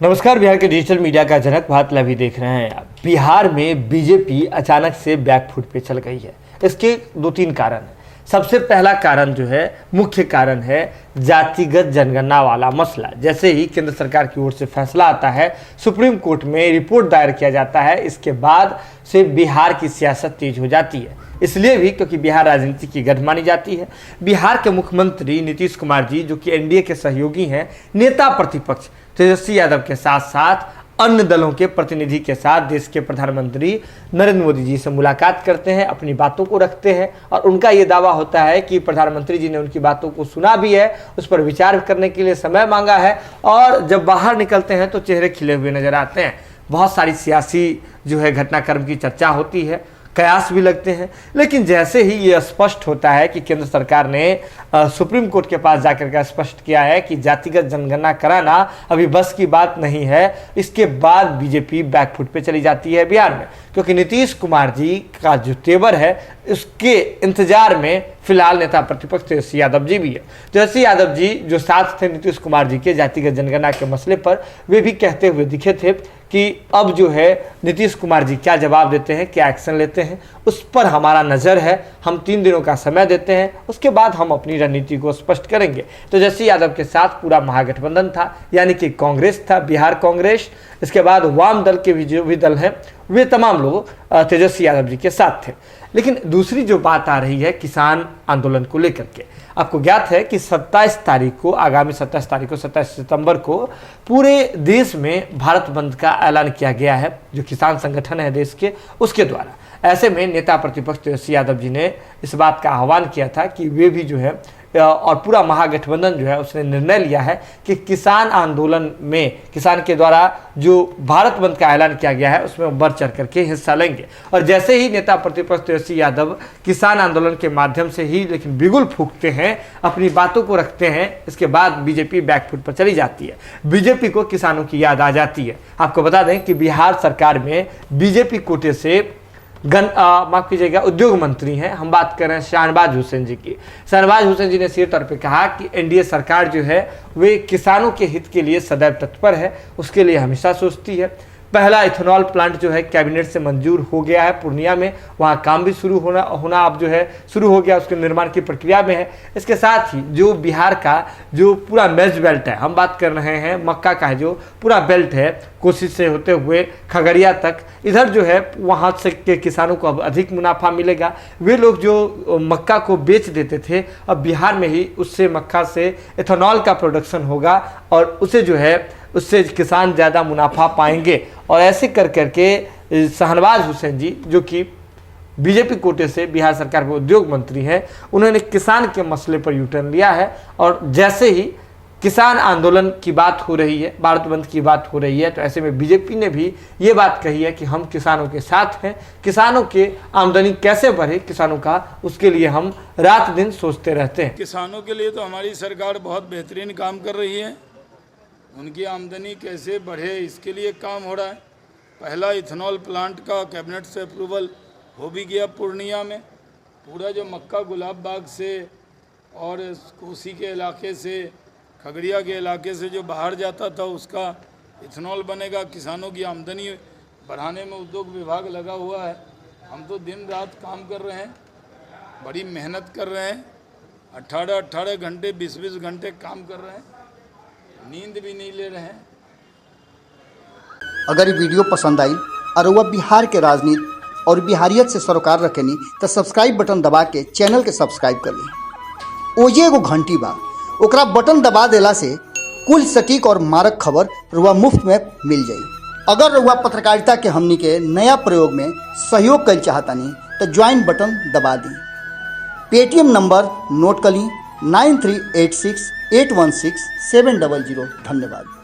नमस्कार। बिहार के digital media का जनक भारत लाइव देख रहे हैं आप। बिहार में बीजेपी अचानक से बैकफुट पे चल गई है। इसके दो तीन कारण हैं। सबसे पहला कारण जो है, मुख्य कारण है जातिगत जनगणना वाला मसला। जैसे ही केंद्र सरकार की ओर से फैसला आता है, सुप्रीम कोर्ट में रिपोर्ट दायर किया जाता है, इसके बाद से बिहार की सियासत तेज हो जाती है। इसलिए भी क्योंकि बिहार राजनीति की गढ़ मानी जाती है। बिहार के मुख्यमंत्री नीतीश कुमार जी, जो कि एनडीए के सहयोगी हैं, नेता प्रतिपक्ष तेजस्वी यादव के साथ साथ अन्य दलों के प्रतिनिधि के साथ देश के प्रधानमंत्री नरेंद्र मोदी जी से मुलाकात करते हैं, अपनी बातों को रखते हैं और उनका ये दावा होता है कि प्रधानमंत्री जी ने उनकी बातों को सुना भी है, उस पर विचार करने के लिए समय मांगा है और जब बाहर निकलते हैं तो चेहरे खिले हुए नजर आते हैं। बहुत सारी सियासी जो है घटनाक्रम की चर्चा होती है, कयास भी लगते हैं। लेकिन जैसे ही ये स्पष्ट होता है कि केंद्र सरकार ने सुप्रीम कोर्ट के पास जाकर के स्पष्ट किया है कि जातिगत जनगणना कराना अभी बस की बात नहीं है, इसके बाद बीजेपी बैकफुट पे चली जाती है बिहार में। क्योंकि नीतीश कुमार जी का जो तेवर है, उसके इंतजार में फिलहाल नेता प्रतिपक्ष तेजस्वी यादव जी भी है। तेजस्वी यादव जी जो साथ थे नीतीश कुमार जी के जातिगत जनगणना के मसले पर, वे भी कहते हुए दिखे थे कि अब जो है नीतीश कुमार जी क्या जवाब देते हैं, क्या एक्शन लेते हैं, उस पर हमारा नज़र है। हम 3 दिनों का समय देते हैं, उसके बाद हम अपनी रणनीति को स्पष्ट करेंगे। तेजस्वी यादव के साथ पूरा महागठबंधन था, यानी कि कांग्रेस था, बिहार कांग्रेस, इसके बाद वाम दल के भी जो भी दल हैं, वे तमाम लोग तेजस्वी यादव जी के साथ थे। लेकिन दूसरी जो बात आ रही है किसान आंदोलन को लेकर के, आपको ज्ञात है कि 27 तारीख को, आगामी 27 तारीख को, 27 सितंबर को पूरे देश में भारत बंद का ऐलान किया गया है, जो किसान संगठन है देश के, उसके द्वारा। ऐसे में नेता प्रतिपक्ष तेजस्वी यादव जी ने इस बात का आह्वान किया था कि वे भी जो है और पूरा महागठबंधन जो है उसने निर्णय लिया है कि किसान आंदोलन में, किसान के द्वारा जो भारत बंद का ऐलान किया गया है, उसमें बढ़ चढ़ करके हिस्सा लेंगे। और जैसे ही नेता प्रतिपक्ष तेजस्वी यादव किसान आंदोलन के माध्यम से ही लेकिन बिगुल फूंकते हैं, अपनी बातों को रखते हैं, इसके बाद बीजेपी बैकफुट पर चली जाती है। बीजेपी को किसानों की याद आ जाती है। आपको बता दें कि बिहार सरकार में बीजेपी कोटे से माफ कीजिएगा, उद्योग मंत्री हैं, हम बात कर रहे हैं शहनवाज हुसैन जी की। शहनवाज हुसैन जी ने सीधे तौर पे कहा कि एनडीए सरकार जो है वे किसानों के हित के लिए सदैव तत्पर है, उसके लिए हमेशा सोचती है। पहला इथेनॉल प्लांट जो है कैबिनेट से मंजूर हो गया है पूर्णिया में, वहाँ काम भी शुरू होना अब जो है शुरू हो गया, उसके निर्माण की प्रक्रिया में है। इसके साथ ही जो बिहार का जो पूरा मेज बेल्ट है, हम बात कर रहे हैं मक्का का जो पूरा बेल्ट है, कोसी से होते हुए खगड़िया तक, इधर जो है वहाँ से के किसानों को अब अधिक मुनाफा मिलेगा। वे लोग जो मक्का को बेच देते थे, अब बिहार में ही उससे मक्का से इथेनॉल का प्रोडक्शन होगा और उसे जो है उससे किसान ज़्यादा मुनाफा पाएंगे। और ऐसे कर करके शहनवाज हुसैन जी, जो कि बीजेपी कोटे से बिहार सरकार के उद्योग मंत्री हैं, उन्होंने किसान के मसले पर यूटर्न लिया है। और जैसे ही किसान आंदोलन की बात हो रही है, भारत बंद की बात हो रही है, तो ऐसे में बीजेपी ने भी ये बात कही है कि हम किसानों के साथ हैं, किसानों के आमदनी कैसे बढ़े किसानों का, उसके लिए हम रात दिन सोचते रहते हैं। किसानों के लिए तो हमारी सरकार बहुत बेहतरीन काम कर रही है। उनकी आमदनी कैसे बढ़े, इसके लिए काम हो रहा है। पहला इथेनॉल प्लांट का कैबिनेट से अप्रूवल हो भी गया पूर्णिया में। पूरा जो मक्का गुलाब बाग से और कोसी के इलाके से, खगड़िया के इलाके से जो बाहर जाता था, उसका इथेनॉल बनेगा। किसानों की आमदनी बढ़ाने में उद्योग विभाग लगा हुआ है। हम तो दिन रात काम कर रहे हैं, बड़ी मेहनत कर रहे हैं, 18-18 घंटे 20-20 घंटे काम कर रहे हैं, नींद भी नहीं ले रहे हैं। अगर ये वीडियो पसंद आई और वह बिहार के राजनीति और बिहारियत से सरोकार रखेनी तो सब्सक्राइब बटन दबा के चैनल के सब्सक्राइब कर ली। ओजे एगो घंटी बा, ओकरा बटन दबा देला से कुल सटीक और मारक खबर रुआ मुफ्त में मिल जाई। अगर रुआ पत्रकारिता के हमनी के नया प्रयोग में सहयोग कर चाहतानी तो ज्वाइन बटन दबा दी। पेटीएम नंबर नोट कर ली 9386 816 700। धन्यवाद।